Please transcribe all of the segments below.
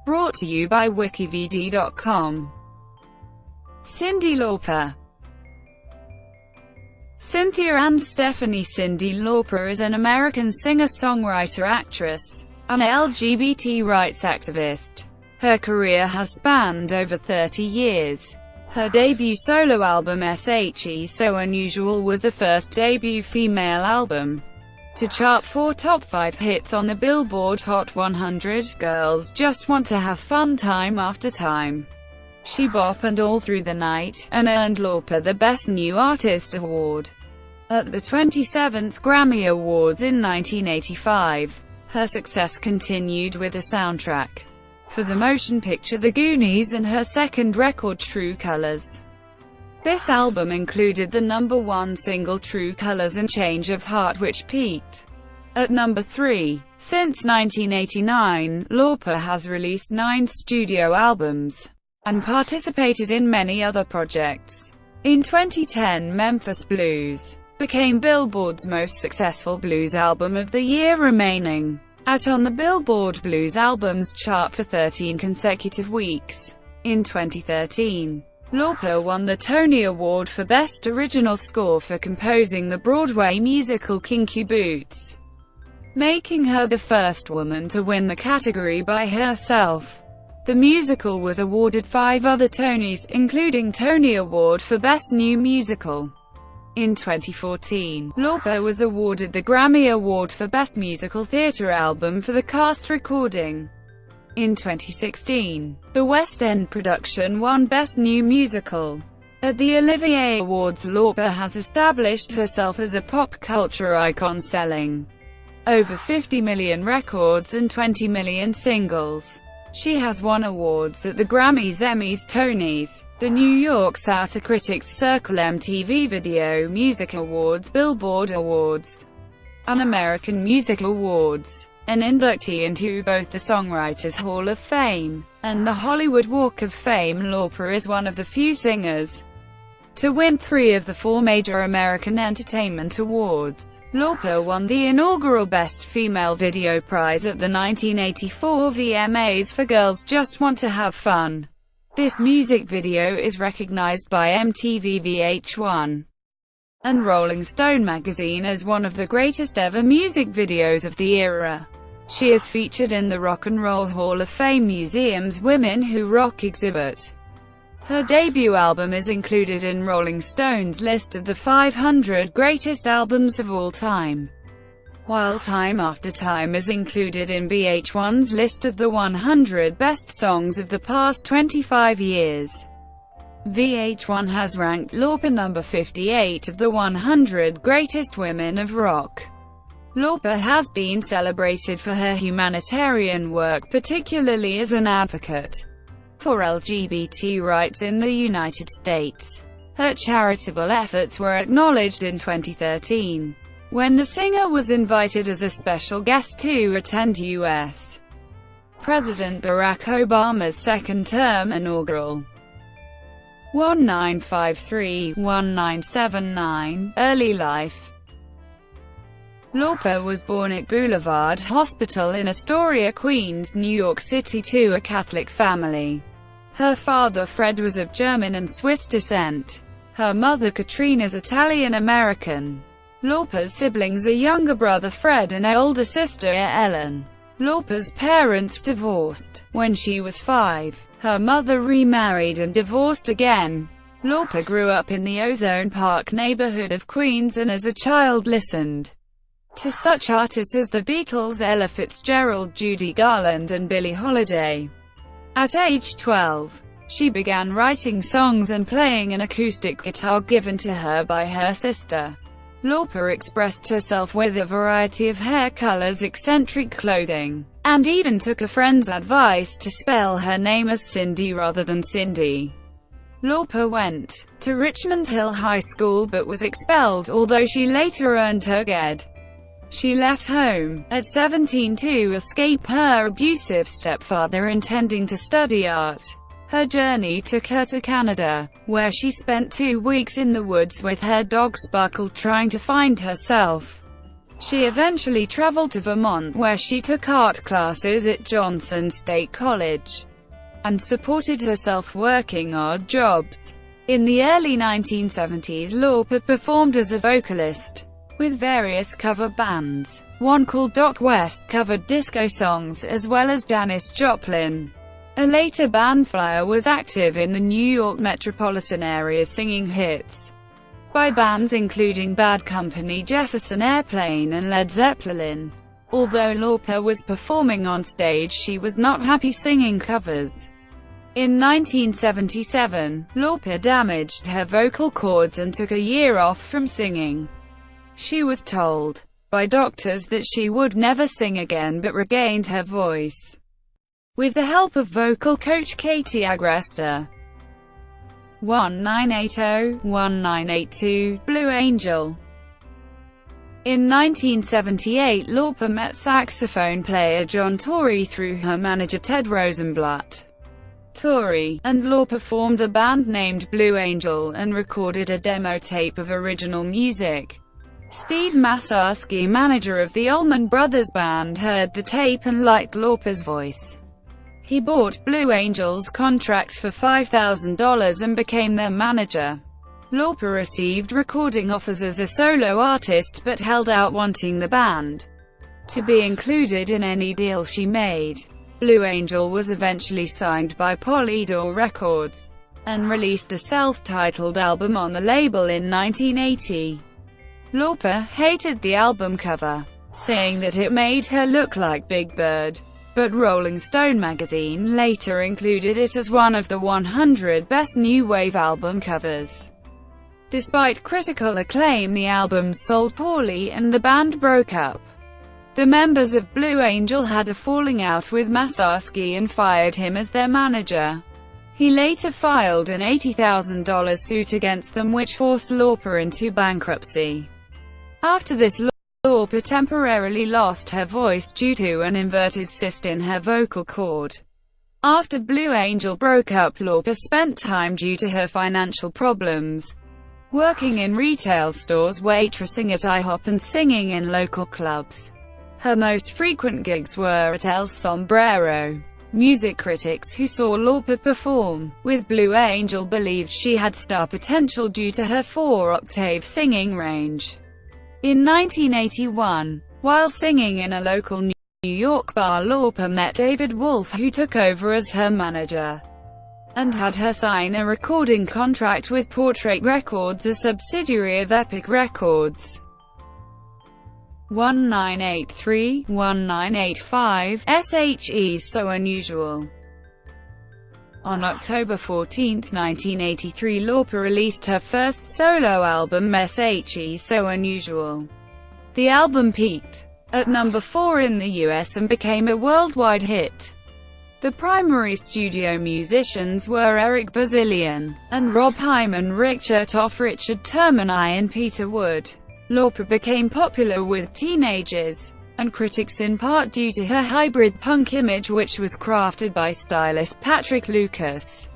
Brought to you by WikiVidi.com. Cyndi Lauper. Cynthia Ann Stephanie. Cyndi Lauper is an American singer-songwriter, actress, and LGBT rights activist. Her career has spanned over 30 years. Her debut solo album SHE So Unusual was the first debut female album to chart 4 top 5 hits on the Billboard Hot 100, Girls Just Want to Have Fun Time After Time, She Bop and All Through the Night, and earned Lauper the Best New Artist award at the 27th Grammy Awards in 1985. Her success continued with a soundtrack for the motion picture The Goonies and her second record True Colors. This album included the #1 single True Colors and Change of Heart, which peaked at number 3. Since 1989, Lauper has released 9 studio albums and participated in many other projects. In 2010, Memphis Blues became Billboard's most successful blues album of the year, remaining on the Billboard Blues Albums chart for 13 consecutive weeks. In 2013, Lauper won the Tony Award for Best Original Score for composing the Broadway musical Kinky Boots, making her the first woman to win the category by herself. The musical was awarded 5 other Tonys, including Tony Award for Best New Musical. In 2014, Lauper was awarded the Grammy Award for Best Musical Theatre Album for the cast recording. In 2016, the West End production won Best New Musical. At the Olivier Awards, Lauper has established herself as a pop culture icon, selling over 50 million records and 20 million singles. She has won awards at the Grammys, Emmys, Tonys, the New York Outer Critics Circle, MTV Video Music Awards, Billboard Awards, and American Music Awards. An inductee into both the Songwriters Hall of Fame and the Hollywood Walk of Fame, Lauper is one of the few singers to win 3 of the 4 major American Entertainment Awards. Lauper won the inaugural Best Female Video prize at the 1984 VMAs for Girls Just Want to Have Fun. This music video is recognized by MTV, VH1, and Rolling Stone magazine as one of the greatest ever music videos of the era. She is featured in the Rock and Roll Hall of Fame Museum's Women Who Rock exhibit. Her debut album is included in Rolling Stone's list of the 500 greatest albums of all time, while Time After Time is included in VH1's list of the 100 best songs of the past 25 years. VH1 has ranked Lauper number 58 of the 100 greatest women of rock. Lauper has been celebrated for her humanitarian work, particularly as an advocate for LGBT rights in the United States. Her charitable efforts were acknowledged in 2013, when the singer was invited as a special guest to attend U.S. President Barack Obama's second-term inaugural 1953-1979 early life. Lauper was born at Boulevard Hospital in Astoria, Queens, New York City, to a Catholic family. Her father, Fred, was of German and Swiss descent. Her mother, Katrine, is Italian-American. Lauper's siblings are younger brother Fred and older sister Ellen. Lauper's parents divorced when she was 5. Her mother remarried and divorced again. Lauper grew up in the Ozone Park neighborhood of Queens and as a child listened to such artists as the Beatles, Ella Fitzgerald, Judy Garland, and Billie Holiday. At age 12, she began writing songs and playing an acoustic guitar given to her by her sister. Lauper expressed herself with a variety of hair colors, eccentric clothing, and even took a friend's advice to spell her name as Cyndi rather than Cindy. Lauper went to Richmond Hill High School but was expelled, although she later earned her GED. She left home at 17 to escape her abusive stepfather, intending to study art. Her journey took her to Canada, where she spent 2 weeks in the woods with her dog Sparkle, trying to find herself. She eventually traveled to Vermont where she took art classes at Johnson State College and supported herself working odd jobs. In the early 1970s, Lauper performed as a vocalist with various cover bands. One called Doc West covered disco songs, as well as Janis Joplin. A later band, Flyer, was active in the New York metropolitan area singing hits by bands including Bad Company, Jefferson Airplane, and Led Zeppelin. Although Lauper was performing on stage, she was not happy singing covers. In 1977, Lauper damaged her vocal cords and took a year off from singing. She was told by doctors that she would never sing again, but regained her voice with the help of vocal coach Katie Agresta. 1980-1982, Blue Angel. In 1978, Lauper met saxophone player John Torrey through her manager Ted Rosenblatt. Torrey and Lauper formed a band named Blue Angel and recorded a demo tape of original music. Steve Masarski, manager of the Allman Brothers Band, heard the tape and liked Lauper's voice. He bought Blue Angel's contract for $5,000 and became their manager. Lauper received recording offers as a solo artist but held out, wanting the band to be included in any deal she made. Blue Angel was eventually signed by Polydor Records and released a self-titled album on the label in 1980. Lauper hated the album cover, saying that it made her look like Big Bird, but Rolling Stone magazine later included it as one of the 100 best new wave album covers. Despite critical acclaim, the album sold poorly and the band broke up. The members of Blue Angel had a falling out with Masarski and fired him as their manager. He later filed an $80,000 suit against them, which forced Lauper into bankruptcy. After this, Lauper temporarily lost her voice due to an inverted cyst in her vocal cord. After Blue Angel broke up, Lauper spent time, due to her financial problems, working in retail stores, waitressing at IHOP, and singing in local clubs. Her most frequent gigs were at El Sombrero. Music critics who saw Lauper perform with Blue Angel believed she had star potential due to her 4-octave singing range. In 1981, while singing in a local New York bar, Lauper met David Wolf, who took over as her manager and had her sign a recording contract with Portrait Records, a subsidiary of Epic Records. 1983-1985, SHE's So Unusual. On October 14, 1983, Lauper released her first solo album, SHE's So Unusual. The album peaked at number 4 in the US and became a worldwide hit. The primary studio musicians were Eric Bazilian and Rob Hyman, Rick Chertoff, Richard Termini, and Peter Wood. Lauper became popular with teenagers and critics in part due to her hybrid punk image, which was crafted by stylist Patrick Lucas.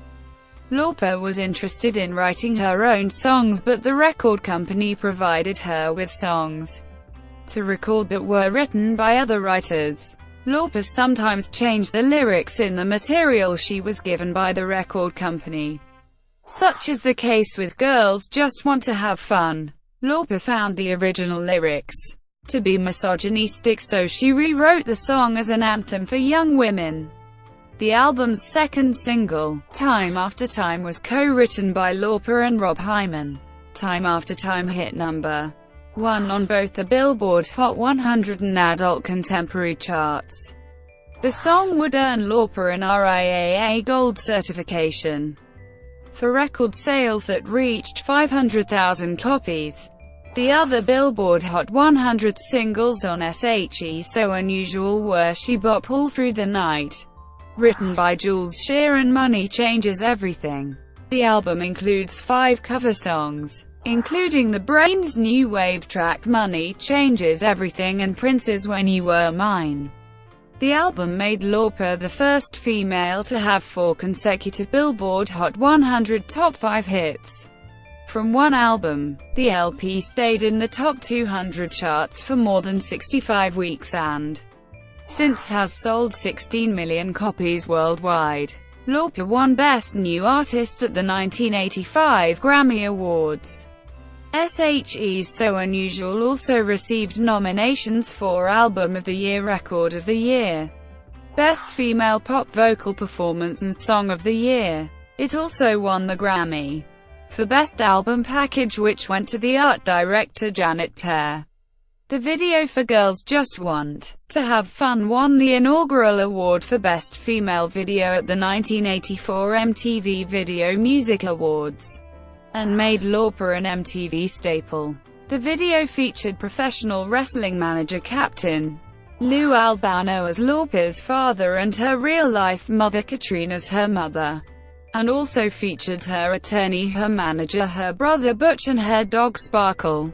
Lauper was interested in writing her own songs, but the record company provided her with songs to record that were written by other writers. Lauper sometimes changed the lyrics in the material she was given by the record company. Such is the case with Girls Just Want to Have Fun. Lauper found the original lyrics to be misogynistic, so she rewrote the song as an anthem for young women. The album's second single, Time After Time, was co-written by Lauper and Rob Hyman. Time After Time hit number 1 on both the Billboard Hot 100 and Adult Contemporary charts. The song would earn Lauper an RIAA Gold certification for record sales that reached 500,000 copies. The other Billboard Hot 100 singles on SHE's So Unusual were She Bop, All Through the Night, written by Jules Shear, and Money Changes Everything. The album includes 5 cover songs, including the Brains' new wave track Money Changes Everything and Prince's When You Were Mine. The album made Lauper the first female to have 4 consecutive Billboard Hot 100 top 5 hits. from one album. The LP stayed in the top 200 charts for more than 65 weeks and since has sold 16 million copies worldwide. Lauper won Best New Artist at the 1985 Grammy Awards. SHE's So Unusual also received nominations for Album of the Year, Record of the Year, Best Female Pop Vocal Performance and Song of the Year. It also won the Grammy for Best Album Package, which went to the art director Janet Pear. The video for Girls Just Want to Have Fun won the inaugural award for Best Female Video at the 1984 MTV Video Music Awards, and made Lauper an MTV staple. The video featured professional wrestling manager Captain Lou Albano as Lauper's father and her real-life mother Katrina as her mother, and also featured her attorney, her manager, her brother Butch, and her dog Sparkle.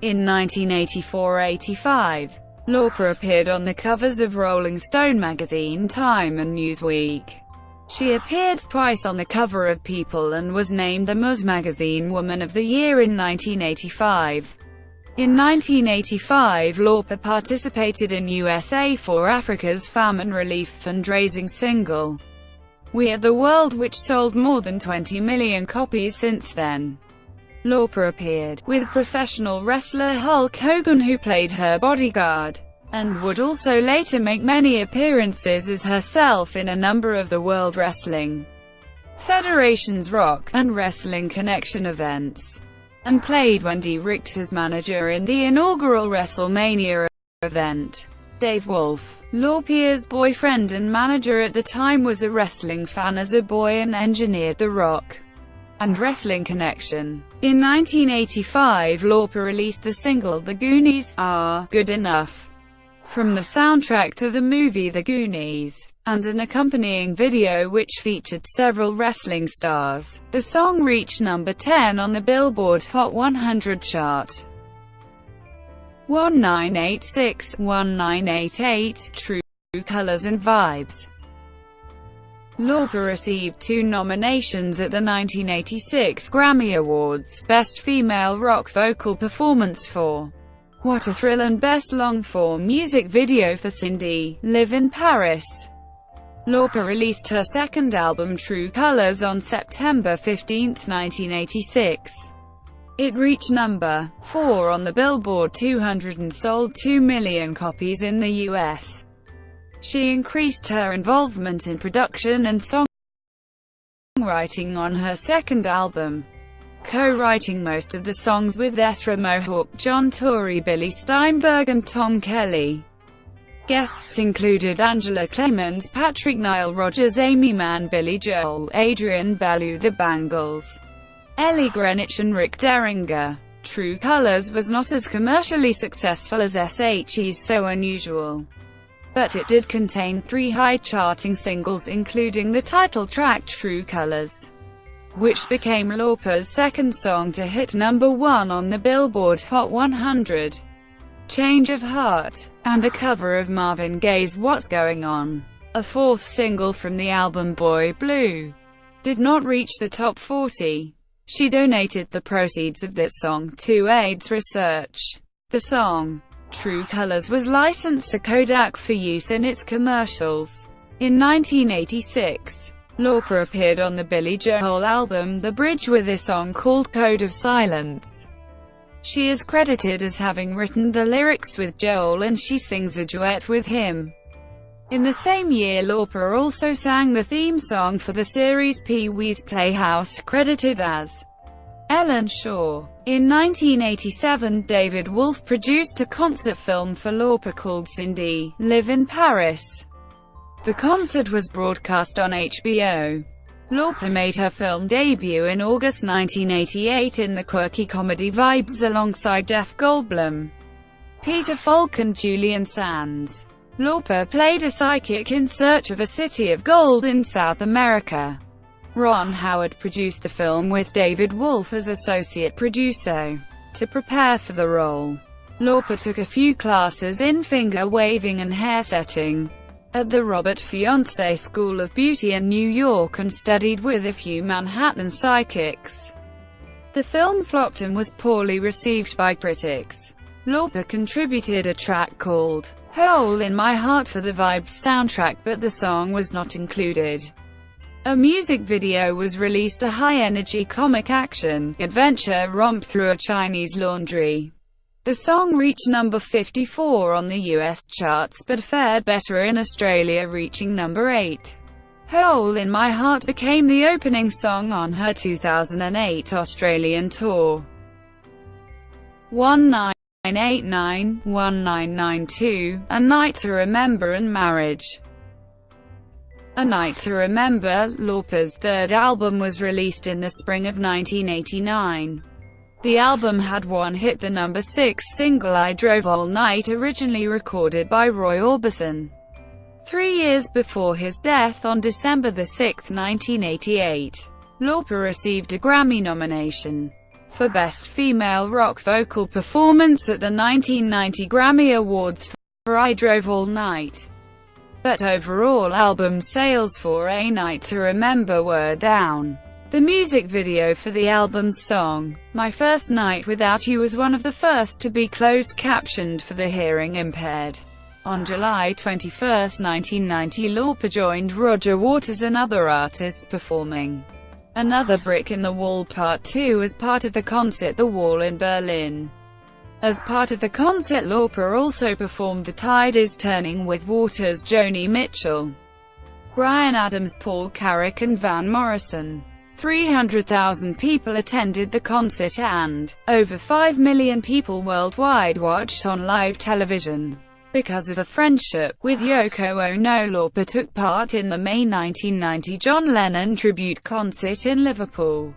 In 1984-85, Lauper appeared on the covers of Rolling Stone magazine, Time and Newsweek. She appeared twice on the cover of People and was named the Ms. Magazine Woman of the Year in 1985. In 1985, Lauper participated in USA for Africa's famine relief fundraising single, We Are the World, which sold more than 20 million copies since then. Lauper appeared with professional wrestler Hulk Hogan, who played her bodyguard, and would also later make many appearances as herself in a number of the World Wrestling Federation's Rock and Wrestling Connection events, and played Wendy Richter's manager in the inaugural WrestleMania event. Dave Wolf, Lauper's boyfriend and manager at the time, was a wrestling fan as a boy and engineered The Rock and Wrestling Connection. In 1985, Lauper released the single The Goonies Are Good Enough from the soundtrack to the movie The Goonies, and an accompanying video which featured several wrestling stars. The song reached number 10 on the Billboard Hot 100 chart. 1986, 1988, True Colors and Vibes. Lauper received 2 nominations at the 1986 Grammy Awards, Best Female Rock Vocal Performance for What a Thrill and Best Long-Form Music Video for CYNDI, Live in Paris. Lauper released her second album True Colors on September 15, 1986. It reached number 4 on the Billboard 200 and sold 2 million copies in the US. She increased her involvement in production and songwriting on her second album, co-writing most of the songs with Ezra Mohawk, John Torrey, Billy Steinberg and Tom Kelly. Guests included Angela Clemens, Patrick Nile Rodgers, Amy Mann, Billy Joel, Adrian Bellew, The Bangles, Ellie Greenwich and Rick Derringer. True Colors was not as commercially successful as SHE's So Unusual, but it did contain 3 high-charting singles, including the title track True Colors, which became Lauper's second song to hit number 1 on the Billboard Hot 100, Change of Heart, and a cover of Marvin Gaye's What's Going On. A 4th single from the album Boy Blue did not reach the top 40. She donated the proceeds of this song to AIDS research. The song, True Colors, was licensed to Kodak for use in its commercials. In 1986, Lauper appeared on the Billy Joel album The Bridge with a song called Code of Silence. She is credited as having written the lyrics with Joel, and she sings a duet with him. In the same year, Lauper also sang the theme song for the series Pee-wee's Playhouse, credited as Ellen Shaw. In 1987, David Wolf produced a concert film for Lauper called CYNDI, Live in Paris. The concert was broadcast on HBO. Lauper made her film debut in August 1988 in the quirky comedy Vibes alongside Jeff Goldblum, Peter Falk and Julian Sands. Lauper played a psychic in search of a city of gold in South America. Ron Howard produced the film with David Wolf as associate producer. To prepare for the role, Lauper took a few classes in finger-waving and hair-setting at the Robert Fiance School of Beauty in New York and studied with a few Manhattan psychics. The The film flopped and was poorly received by critics. Lauper contributed a track called "Hole in My Heart" for the Vibes soundtrack, but the song was not included. A music video was released, a high-energy comic action adventure romp through a Chinese laundry. The song reached number 54 on the US charts but fared better in Australia, reaching number 8. "Hole in My Heart" became the opening song on her 2008 Australian tour. 1989, 1992, A Night to Remember and Marriage. A Night to Remember, Lauper's third album, was released in the spring of 1989. The album had one hit, the number 6 single "I Drove All Night," originally recorded by Roy Orbison. 3 years before his death on December 6, 1988, Lauper received a Grammy nomination for Best Female Rock Vocal Performance at the 1990 Grammy Awards for "I Drove All Night." But overall album sales for "A Night to Remember" were down. The music video for the album's song, "My First Night Without You," was one of the first to be closed-captioned for the hearing impaired. On July 21, 1990, Lauper joined Roger Waters and other artists performing "Another Brick in the Wall Part 2" as part of the concert The Wall in Berlin. As part of the concert, Lauper also performed "The Tide is Turning" with Waters, Joni Mitchell, Bryan Adams, Paul Carrack and Van Morrison. 300,000 people attended the concert and over 5 million people worldwide watched on live television. Because of a friendship with Yoko Ono, Lauper took part in the May 1990 John Lennon tribute concert in Liverpool,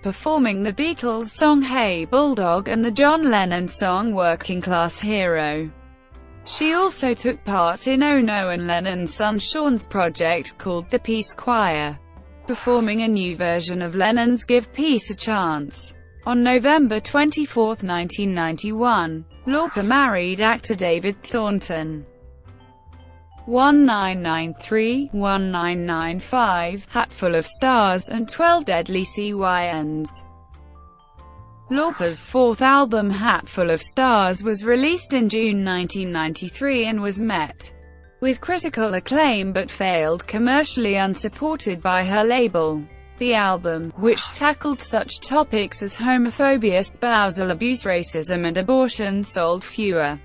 performing the Beatles song "Hey Bulldog" and the John Lennon song "Working Class Hero." She also took part in Ono and Lennon's son Sean's project called the Peace Choir, performing a new version of Lennon's "Give Peace a Chance." On November 24, 1991, Lauper married actor David Thornton. 1993, 1995, Hatful of Stars and 12 Deadly CYNs. Lauper's fourth album, Hatful of Stars, was released in June 1993 and was met with critical acclaim but failed commercially, unsupported by her label. The album, which tackled such topics as homophobia, spousal abuse, racism and abortion, sold fewer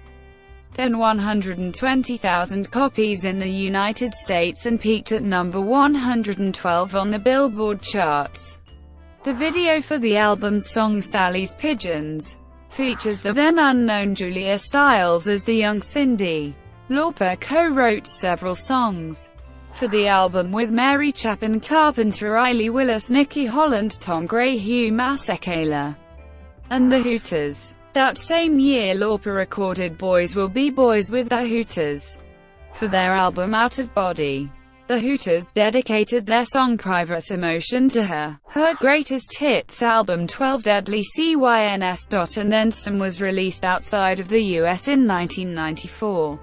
than 120,000 copies in the United States and peaked at number 112 on the Billboard charts. The video for the album's song "Sally's Pigeons" features the then unknown Julia Stiles as the young Cyndi. Lauper co-wrote several songs for the album with Mary Chapin Carpenter, Riley Willis, Nikki Holland, Tom Gray, Hugh Masekela, and the Hooters. That same year, Lauper recorded "Boys Will Be Boys" with the Hooters for their album Out of Body. The Hooters dedicated their song "Private Emotion" to her. Her greatest hits album 12 Deadly CYNS. And Then Some was released outside of the US in 1994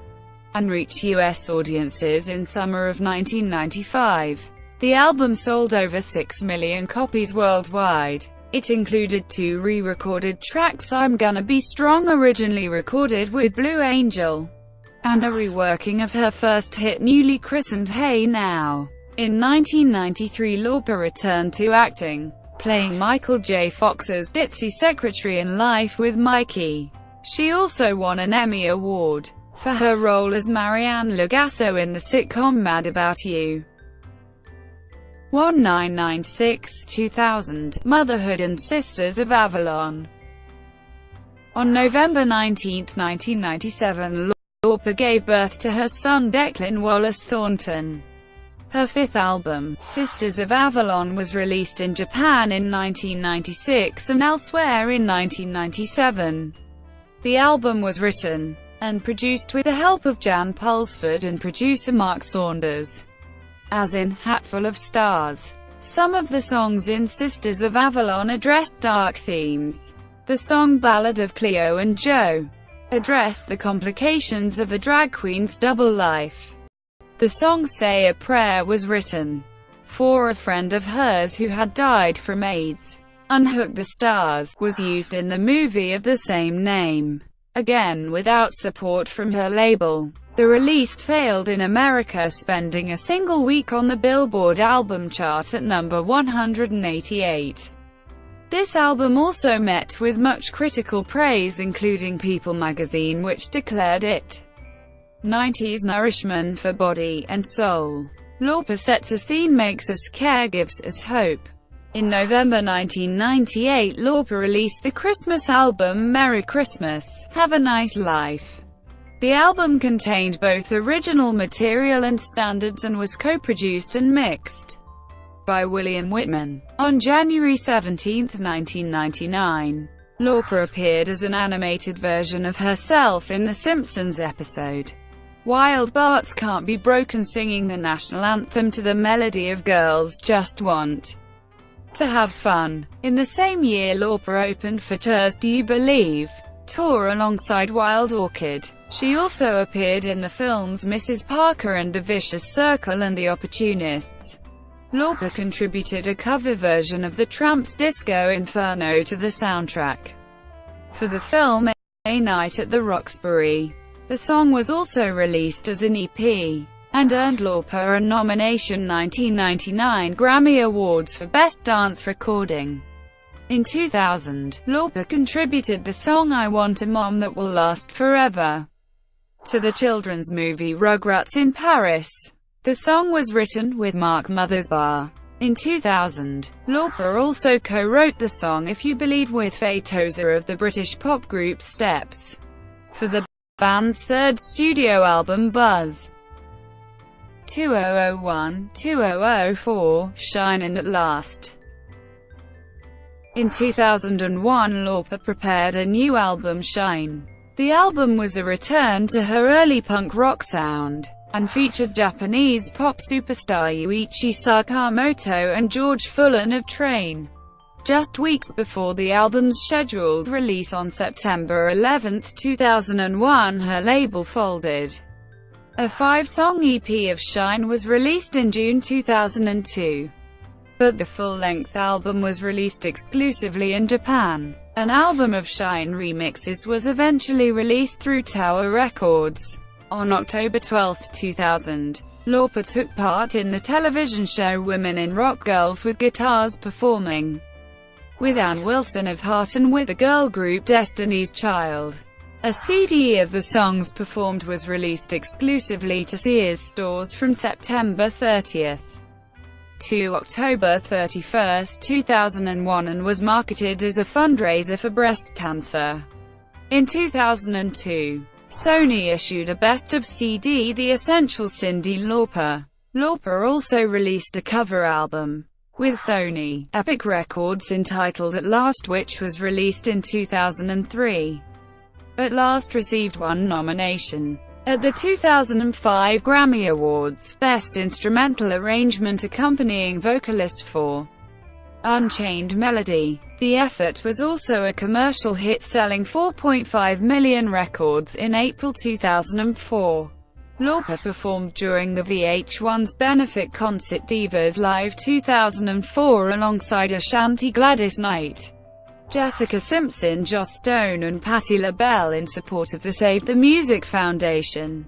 and reached US audiences in summer of 1995. The album sold over 6 million copies worldwide. It included 2 re-recorded tracks, "I'm Gonna Be Strong," originally recorded with Blue Angel, and a reworking of her first hit, newly christened "Hey Now." In 1993, Lauper returned to acting, playing Michael J. Fox's ditzy secretary in Life with Mikey. She also won an Emmy Award for her role as Marianne Legasso in the sitcom Mad About You. 1996, 2000, Motherhood and Sisters of Avalon. On November 19, 1997, Lauper gave birth to her son Declan Wallace Thornton. Her fifth album, Sisters of Avalon, was released in Japan in 1996 and elsewhere in 1997. The album was written and produced with the help of Jan Pulsford and producer Mark Saunders. As in Hatful of Stars, some of the songs in Sisters of Avalon address dark themes. The song Ballad of Cleo and Joe addressed the complications of a drag queen's double life. The song Say a Prayer was written for a friend of hers who had died from AIDS. "Unhook the Stars" was used in the movie of the same name. Again without support from her label, the release failed in America, spending a single week on the Billboard album chart at number 188. This album also met with much critical praise, including People magazine, which declared it 90s nourishment for body and soul. Lauper sets a scene, makes us care, gives us hope. In November 1998, Lauper released the Christmas album Merry Christmas, Have a Nice Life. The album contained both original material and standards and was co-produced and mixed by William Whitman. On January 17, 1999, Lauper appeared as an animated version of herself in The Simpsons episode Wild Bart's Can't Be Broken, singing the national anthem to the melody of Girls Just Want to Have Fun. In the same year, Lauper opened for Cher's Do You Believe tour alongside Wild Orchid. She also appeared in the films Mrs. Parker and The Vicious Circle and The Opportunists. Lauper contributed a cover version of The Tramp's Disco Inferno to the soundtrack for the film A Night at the Roxbury. The song was also released as an EP, and earned Lauper a nomination 1999 Grammy Awards for Best Dance Recording. In 2000, Lauper contributed the song I Want a Mom That Will Last Forever to the children's movie Rugrats in Paris. The song was written with Mark Mothersbaugh. In 2000, Lauper also co-wrote the song If You Believe with Faye Tozer of the British pop group Steps for the band's third studio album Buzz. 2001-2004, Shine and At Last. In 2001, Lauper prepared a new album, Shine. The album was a return to her early punk rock sound, and featured Japanese pop superstar Yuichi Sakamoto and George Fullen of Train. Just weeks before the album's scheduled release on September 11, 2001, her label folded. A 5-song EP of Shine was released in June 2002. But the full-length album was released exclusively in Japan. An album of Shine remixes was eventually released through Tower Records. On October 12, 2000, Lauper took part in the television show Women in Rock, Girls with Guitars Performing, with Ann Wilson of Heart and with the girl group Destiny's Child. A CD of the songs performed was released exclusively to Sears stores from September 30 to October 31, 2001, and was marketed as a fundraiser for breast cancer. In 2002, Sony issued a Best of CD, The Essential Cyndi Lauper. Lauper also released a cover album with Sony Epic Records entitled At Last, which was released in 2003. At Last received one nomination at the 2005 Grammy Awards, Best Instrumental Arrangement, accompanying vocalist for Unchained Melody. The effort was also a commercial hit, selling 4.5 million records in April 2004. Lauper performed during the VH1's benefit concert Divas Live 2004 alongside Ashanti, Gladys Knight, Jessica Simpson, Joss Stone and Patti LaBelle in support of the Save the Music Foundation.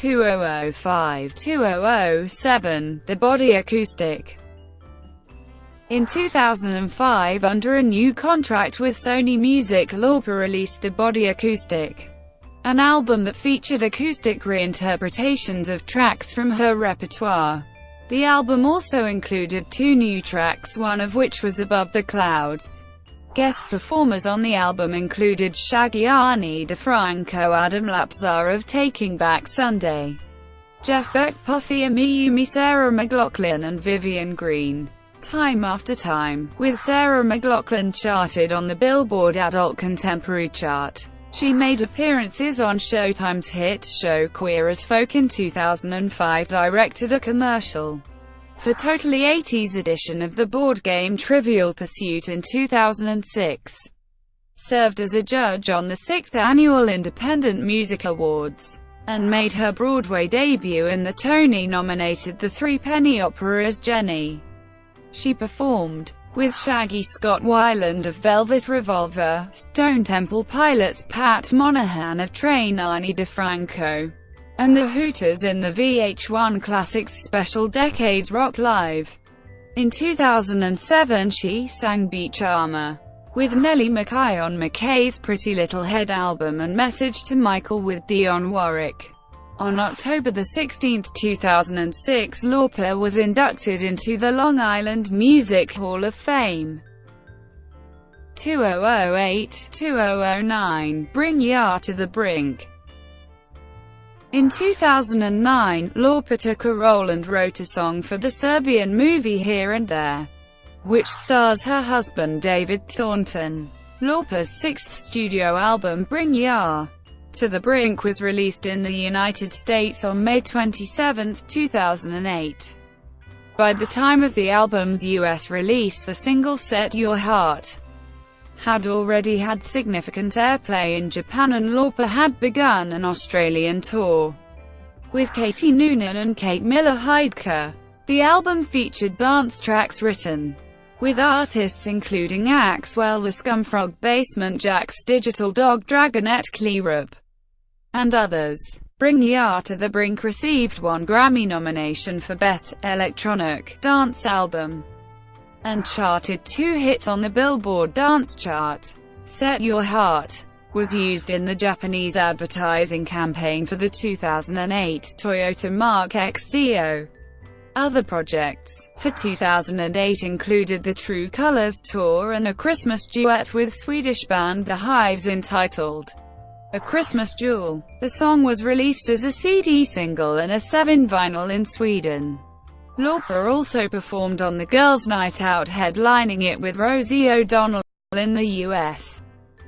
2005-2007, The Body Acoustic. In 2005, under a new contract with Sony Music, Lauper released The Body Acoustic, an album that featured acoustic reinterpretations of tracks from her repertoire. The album also included 2 new tracks, one of which was Above the Clouds. Guest performers on the album included Shaggy, Ani DeFranco, Adam Lapzar of Taking Back Sunday, Jeff Beck, Puffy Amiyumi, Sarah McLachlan and Vivian Green. Time After Time, with Sarah McLachlan, charted on the Billboard Adult Contemporary chart. She made appearances on Showtime's hit show Queer as Folk in 2005, directed a commercial for Totally 80s edition of the board game Trivial Pursuit in 2006, served as a judge on the 6th Annual Independent Music Awards, and made her Broadway debut in the Tony-nominated The Threepenny Opera as Jenny. She performed with Shaggy Scott Weiland of Velvet Revolver, Stone Temple Pilots, Pat Monahan of Train, Ani DeFranco, and the Hooters in the VH1 Classics special Decades Rock Live. In 2007 she sang Beach Armor with Nellie McKay on McKay's Pretty Little Head album and Message to Michael with Dionne Warwick. On October 16, 2006, Lauper was inducted into the Long Island Music Hall of Fame. 2008-2009, Bring Ya to the Brink. In 2009, Lauper took a role and wrote a song for the Serbian movie Here and There, which stars her husband David Thornton. Lauper's sixth studio album, Bring Ya to the Brink, was released in the United States on May 27, 2008. By the time of the album's US release, the single Set Your Heart had already had significant airplay in Japan, and Lauper had begun an Australian tour with Katie Noonan and Kate Miller-Heidke. The album featured dance tracks written with artists including Axwell, the Scumfrog, Basement Jaxx, Digital Dog, Dragonette, Kleerup, and others. Bring Ya to the Brink received 1 Grammy nomination for Best Electronic Dance Album and charted 2 hits on the Billboard Dance Chart. Set Your Heart was used in the Japanese advertising campaign for the 2008 Toyota Mark X CO. Other projects for 2008 included the True Colors Tour and a Christmas duet with Swedish band The Hives entitled A Christmas Jewel. The song was released as a CD single and a 7 vinyl in Sweden. Lauper also performed on the Girls' Night Out, headlining it with Rosie O'Donnell in the US.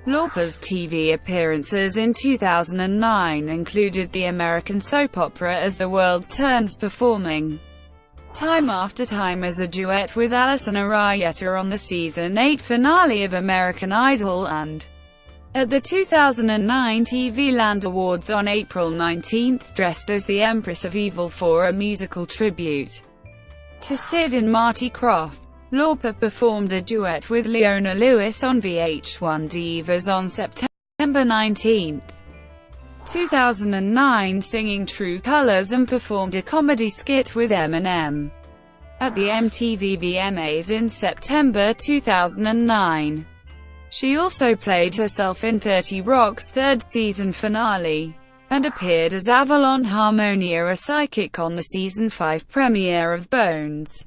Lauper's TV appearances in 2009 included the American soap opera As the World Turns, performing Time After Time as a duet with Alison Arrieta on the Season 8 finale of American Idol, and at the 2009 TV Land Awards on April 19, dressed as the Empress of Evil for a musical tribute to Sid and Marty Krofft. Lauper performed a duet with Leona Lewis on VH1 Divas on September 19, 2009, singing True Colors, and performed a comedy skit with Eminem at the MTV VMAs in September 2009. She also played herself in 30 Rock's third season finale, and appeared as Avalon Harmonia, a psychic, on the Season 5 premiere of Bones.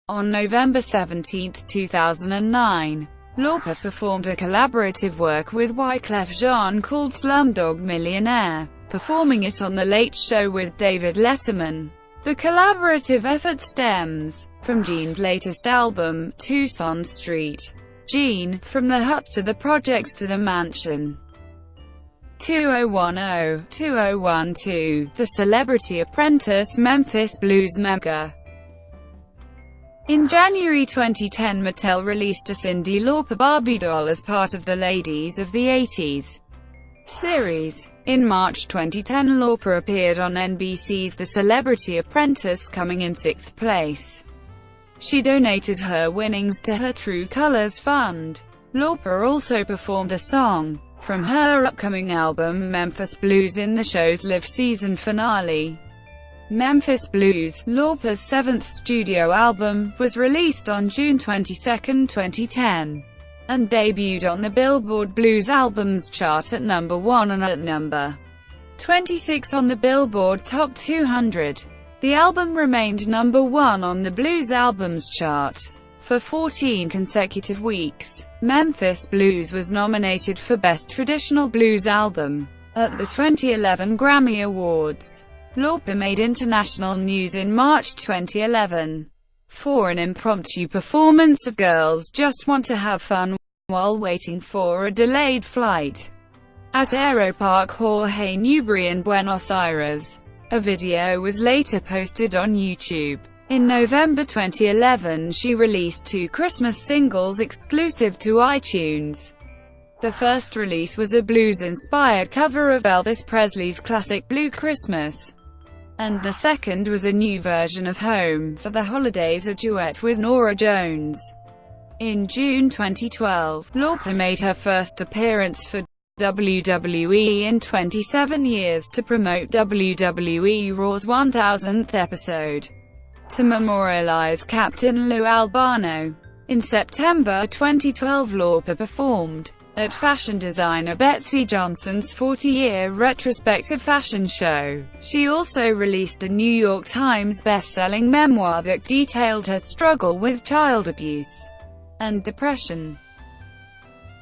On November 17, 2009, Lauper performed a collaborative work with Wyclef Jean called Slumdog Millionaire, performing it on The Late Show with David Letterman. The collaborative effort stems from Gene's latest album, Tucson Street. Gene, From the Hut to the Projects to the Mansion. 2010-2012, The Celebrity Apprentice, Memphis Blues Mega. In January 2010, Mattel released a Cyndi Lauper Barbie doll as part of the Ladies of the 80s series. In March 2010, Lauper appeared on NBC's The Celebrity Apprentice, coming in 6th place. She donated her winnings to her True Colors Fund. Lauper also performed a song from her upcoming album Memphis Blues in the show's live season finale. Memphis Blues, Lauper's 7th studio album, was released on June 22, 2010, and debuted on the Billboard Blues Albums chart at number 1 and at number 26 on the Billboard Top 200. The album remained number 1 on the Blues Albums chart for 14 consecutive weeks. Memphis Blues was nominated for Best Traditional Blues Album at the 2011 Grammy Awards. Lauper made international news in March 2011 for an impromptu performance of Girls Just Want to Have Fun while waiting for a delayed flight at Aeroparque Jorge Newbery in Buenos Aires. A video was later posted on YouTube. In November 2011, she released 2 Christmas singles exclusive to iTunes. The first release was a blues-inspired cover of Elvis Presley's classic Blue Christmas, and the second was a new version of Home for the Holidays, a duet with Norah Jones. In June 2012, Lauper made her first appearance for WWE in 27 years to promote WWE Raw's 1000th episode, to memorialize Captain Lou Albano. In September 2012, Lauper performed at fashion designer Betsey Johnson's 40-year retrospective fashion show. She also released a New York Times best-selling memoir that detailed her struggle with child abuse and depression.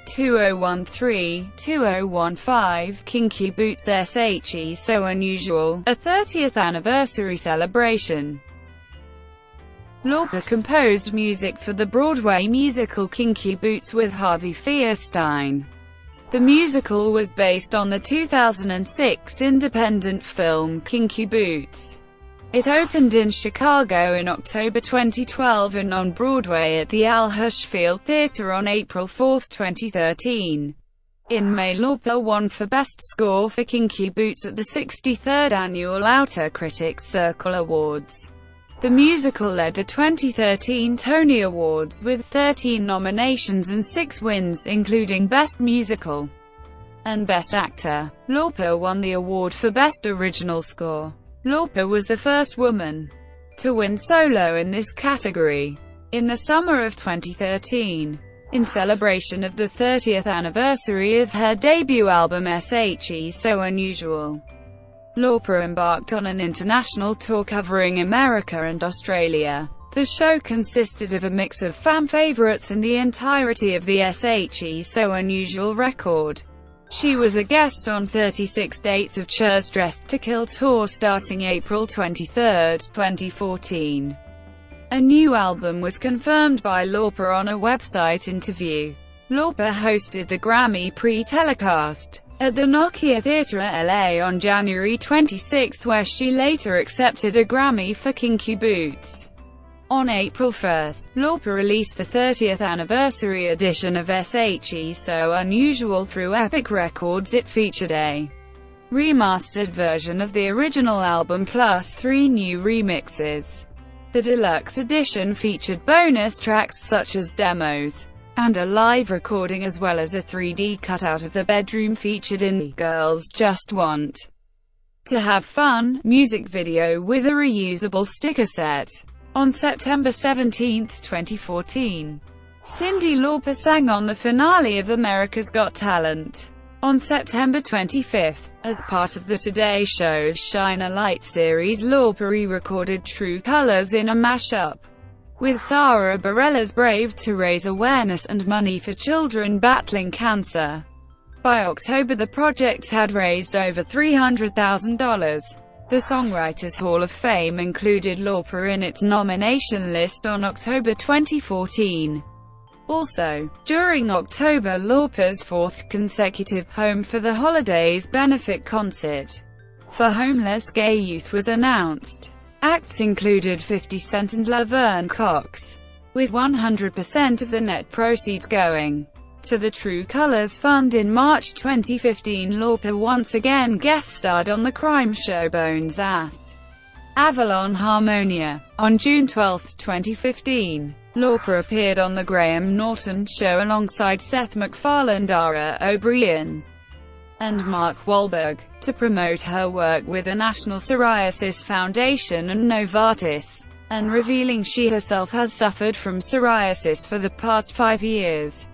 2013-2015 Kinky Boots SHE So Unusual, a 30th anniversary celebration. Lauper composed music for the Broadway musical Kinky Boots with Harvey Fierstein. The musical was based on the 2006 independent film Kinky Boots. It opened in Chicago in October 2012 and on Broadway at the Al Hirschfeld Theatre on April 4, 2013. In May, Lauper won for Best Score for Kinky Boots at the 63rd Annual Outer Critics Circle Awards. The musical led the 2013 Tony Awards with 13 nominations and 6 wins, including Best Musical and Best Actor. Lauper won the award for Best Original Score. Lauper was the first woman to win solo in this category. In the summer of 2013, in celebration of the 30th anniversary of her debut album SHE So Unusual, Lauper embarked on an international tour covering America and Australia. The show consisted of a mix of fan favorites and the entirety of the SHE So Unusual record. She was a guest on 36 dates of Cher's Dressed to Kill tour starting April 23, 2014. A new album was confirmed by Lauper on a website interview. Lauper hosted the Grammy pre-telecast at the Nokia Theatre LA on January 26, where she later accepted a Grammy for Kinky Boots. On April 1, Lauper released the 30th anniversary edition of SHE So Unusual through Epic Records. It featured a remastered version of the original album plus 3 new remixes. The deluxe edition featured bonus tracks such as demos and a live recording, as well as a 3D cutout of the bedroom featured in the Girls Just Want to Have Fun music video with a reusable sticker set. On September 17, 2014, Cyndi Lauper sang on the finale of America's Got Talent. On September 25, as part of the Today Show's Shine a Light series, Lauper re-recorded True Colors in a mashup with Sara Bareilles' Brave to raise awareness and money for children battling cancer. By October, the project had raised over $300,000. The Songwriters Hall of Fame included Lauper in its nomination list on October 2014. Also, during October, Lauper's 4th consecutive Home for the Holidays benefit concert for homeless gay youth was announced. Acts included 50 Cent and Laverne Cox, with 100% of the net proceeds going to the True Colors Fund. In March 2015, Lauper once again guest-starred on the crime show Bones Ass Avalon Harmonia. On June 12, 2015, Lauper appeared on The Graham Norton Show alongside Seth MacFarlane, Dara O'Brien, and Mark Wahlberg, to promote her work with the National Psoriasis Foundation and Novartis, and revealing she herself has suffered from psoriasis for the past 5 years.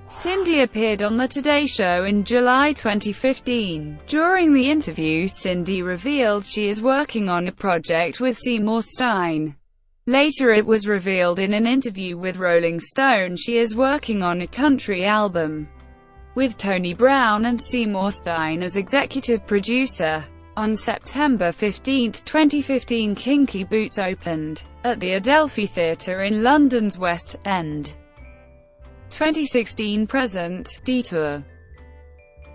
Cyndi appeared on The Today Show in July 2015. During the interview, Cyndi revealed she is working on a project with Seymour Stein. Later it was revealed in an interview with Rolling Stone she is working on a country album with Tony Brown and Seymour Stein as executive producer. On September 15, 2015, Kinky Boots opened at the Adelphi Theatre in London's West End. 2016-present, Detour.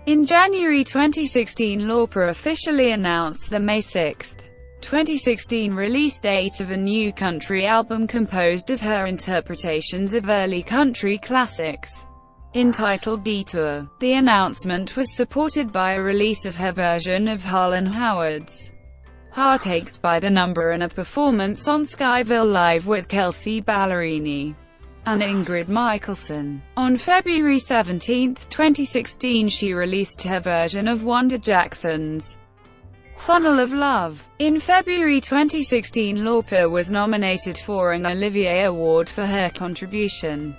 In January 2016, Lauper officially announced the May 6, 2016 release date of a new country album composed of her interpretations of early country classics, entitled Detour. The announcement was supported by a release of her version of Harlan Howard's Heartaches by the Number and a performance on Skyville Live with Kelsea Ballerini. and Ingrid Michaelson. On February 17, 2016, she released her version of Wanda Jackson's Funnel of Love. In February 2016, Lauper was nominated for an Olivier Award for her contribution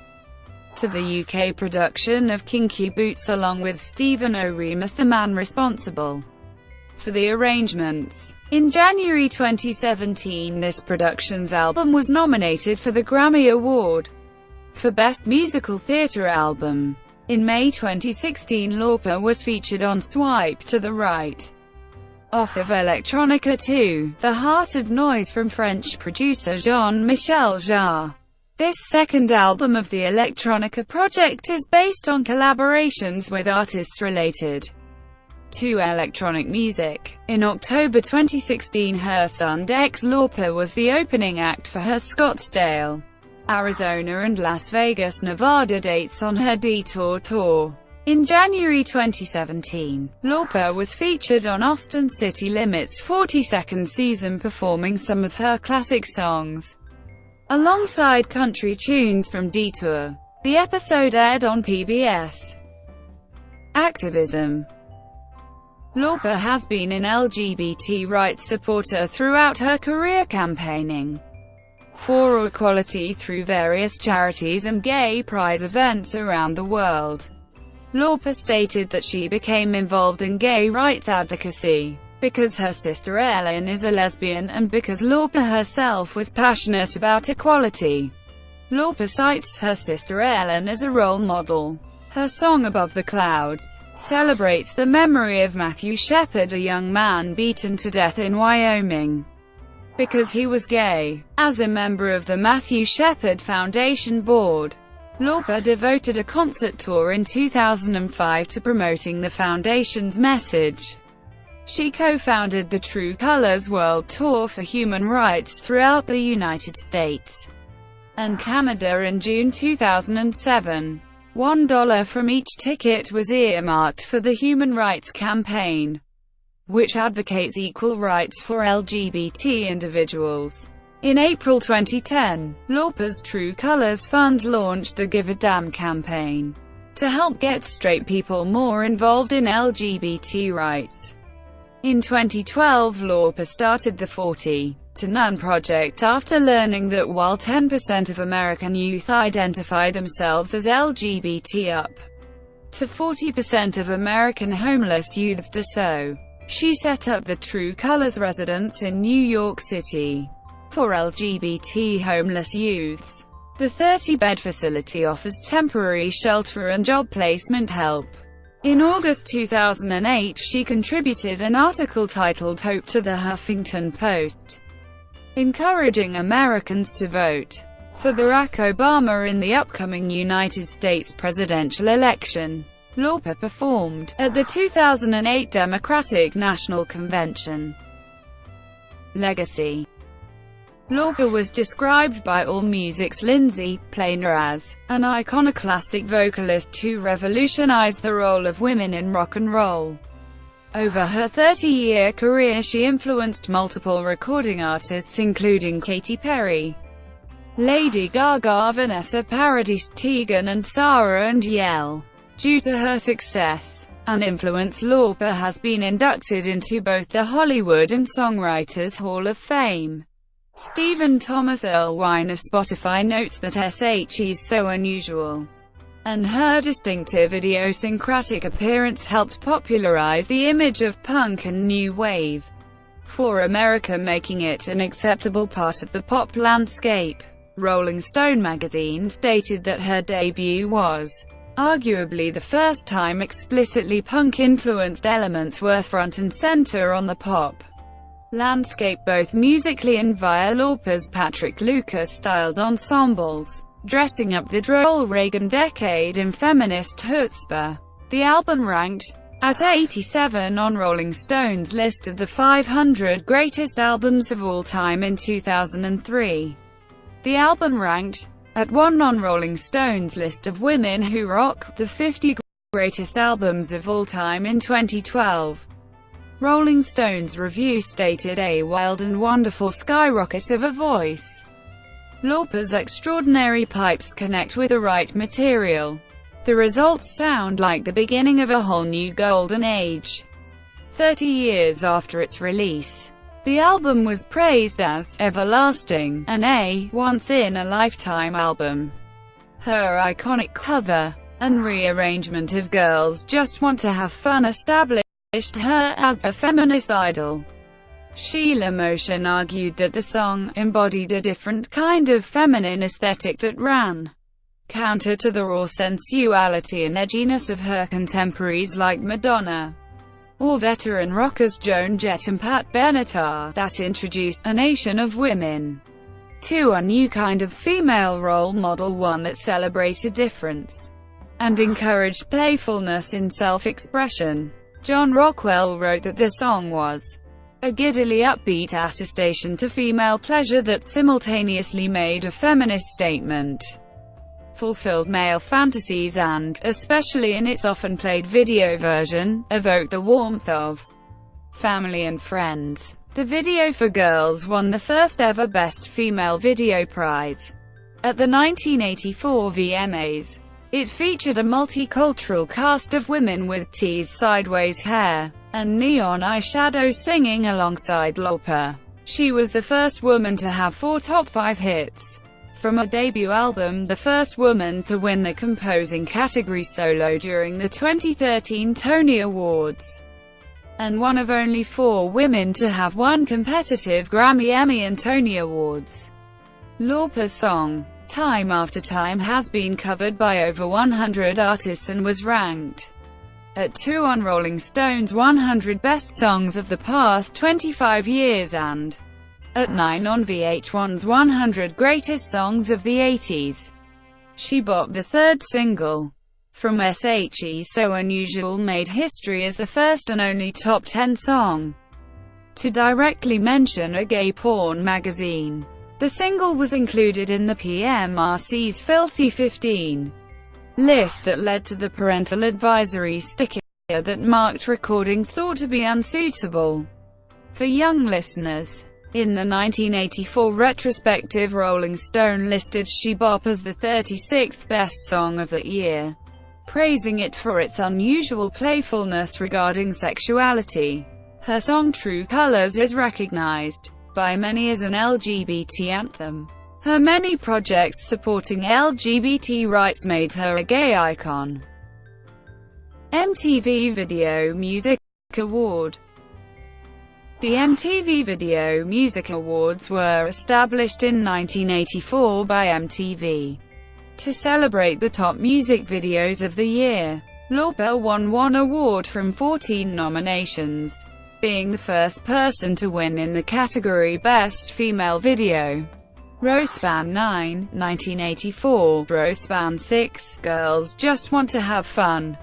to the UK production of Kinky Boots, along with Stephen O'Remus, the man responsible for the arrangements. In January 2017, this production's album was nominated for the Grammy Award for Best Musical Theatre Album. In May 2016, Lauper was featured on Swipe to the Right off of Electronica 2, The Heart of Noise, from French producer Jean-Michel Jarre. This second album of the Electronica project is based on collaborations with artists related to electronic music. In October 2016, her son Dex Lauper was the opening act for her Scottsdale, Arizona and Las Vegas, Nevada dates on her Detour tour. In January 2017, Lauper was featured on Austin City Limits' 42nd season, performing some of her classic songs alongside country tunes from Detour. The episode aired on PBS. Activism. Lauper has been an LGBT rights supporter throughout her career, campaigning for equality through various charities and gay pride events around the world. Lauper stated that she became involved in gay rights advocacy because her sister Ellen is a lesbian, and because Lauper herself was passionate about equality. Lauper cites her sister Ellen as a role model. Her song Above the Clouds celebrates the memory of Matthew Shepard, a young man beaten to death in Wyoming because he was gay. As a member of the Matthew Shepard Foundation board, Lauper devoted a concert tour in 2005 to promoting the foundation's message. She co-founded the True Colors World Tour for human rights throughout the United States and Canada in June 2007. $1 from each ticket was earmarked for the Human Rights Campaign, which advocates equal rights for LGBT individuals. In April 2010, Lauper's True Colors Fund launched the Give a Damn campaign to help get straight people more involved in LGBT rights. In 2012, Lauper started the 40 to None project after learning that while 10% of American youth identify themselves as LGBT, up to 40% of American homeless youths do so. She set up the True Colors residence in New York City for LGBT homeless youths. The 30-bed facility offers temporary shelter and job placement help. In August 2008, she contributed an article titled Hope to the Huffington Post, encouraging Americans to vote for Barack Obama in the upcoming United States presidential election. Lauper performed at the 2008 Democratic National Convention. Legacy. Lauper was described by AllMusic's Lindsay Planer as an iconoclastic vocalist who revolutionized the role of women in rock and roll. Over her 30-year career, she influenced multiple recording artists including Katy Perry, Lady Gaga, Vanessa Paradis, Tegan and Sarah and Yael. Due to her success and influence, Lauper has been inducted into both the Hollywood and Songwriters Hall of Fame. Stephen Thomas Erlewine of Spotify notes that SHE's So Unusual and her distinctive idiosyncratic appearance helped popularize the image of punk and new wave for America, making it an acceptable part of the pop landscape. Rolling Stone magazine stated that her debut was arguably the first time explicitly punk-influenced elements were front and center on the pop landscape, both musically and via Lauper's Patrick Lucas-styled ensembles, dressing up the droll Reagan decade in feminist chutzpah. The album ranked at 87 on Rolling Stone's list of the 500 greatest albums of all time in 2003. The album ranked at 1 on Rolling Stone's list of Women Who Rock, the 50 greatest albums of all time in 2012. Rolling Stone's review stated, "A wild and wonderful skyrocket of a voice. Lauper's extraordinary pipes connect with the right material. The results sound like the beginning of a whole new golden age. 30 years after its release, the album was praised as everlasting and a once-in-a-lifetime album. Her iconic cover and rearrangement of Girls Just Want to Have Fun established her as a feminist idol. Sheila Motion argued that the song embodied a different kind of feminine aesthetic that ran counter to the raw sensuality and edginess of her contemporaries like Madonna, or veteran rockers Joan Jett and Pat Benatar, that introduced a nation of women to a new kind of female role model, one that celebrated difference and encouraged playfulness in self-expression. John Rockwell wrote that the song was a giddily upbeat attestation to female pleasure that simultaneously made a feminist statement, fulfilled male fantasies and, especially in its often played video version, evoked the warmth of family and friends. The video for Girls won the first ever Best Female Video prize at the 1984 VMAs. It featured a multicultural cast of women with teased sideways hair and neon eyeshadow singing alongside Lauper. She was the first woman to have 4 top 5 hits from a debut album, the first woman to win the composing category solo during the 2013 Tony Awards, and one of only 4 women to have won competitive Grammy, Emmy and Tony Awards. Lauper's song, Time After Time, has been covered by over 100 artists and was ranked at 2 on Rolling Stone's 100 Best Songs of the Past 25 Years and at 9 on VH1's 100 Greatest Songs of the 80s. She Bop, the third single from SHE So Unusual, made history as the first and only top 10 song to directly mention a gay porn magazine. The single was included in the PMRC's Filthy 15 list that led to the parental advisory sticker that marked recordings thought to be unsuitable for young listeners. In the 1984 retrospective, Rolling Stone listed She Bop as the 36th best song of that year, praising it for its unusual playfulness regarding sexuality. Her song True Colors is recognized by many as an LGBT anthem. Her many projects supporting LGBT rights made her a gay icon. MTV Video Music Award. The MTV Video Music Awards were established in 1984 by MTV to celebrate the top music videos of the year. Lauper won 1 award from 14 nominations, being the first person to win in the category Best Female Video. Rospan 9, 1984, Rospan 6, Girls Just Want to Have Fun.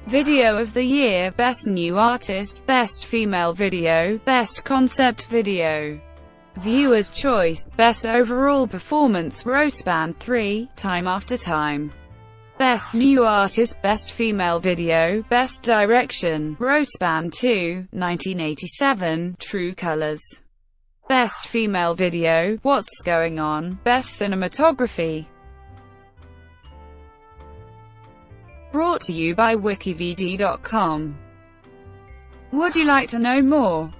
Video of the Year, Best New Artist, Best Female Video, Best Concept Video. Viewer's Choice, Best Overall Performance, Rospan 3, Time After Time. Best New Artist, Best Female Video, Best Direction, Rospan 2, 1987, True Colors. Best Female Video, What's Going On, Best Cinematography. Brought to you by WikiVidi.com. Would you like to know more?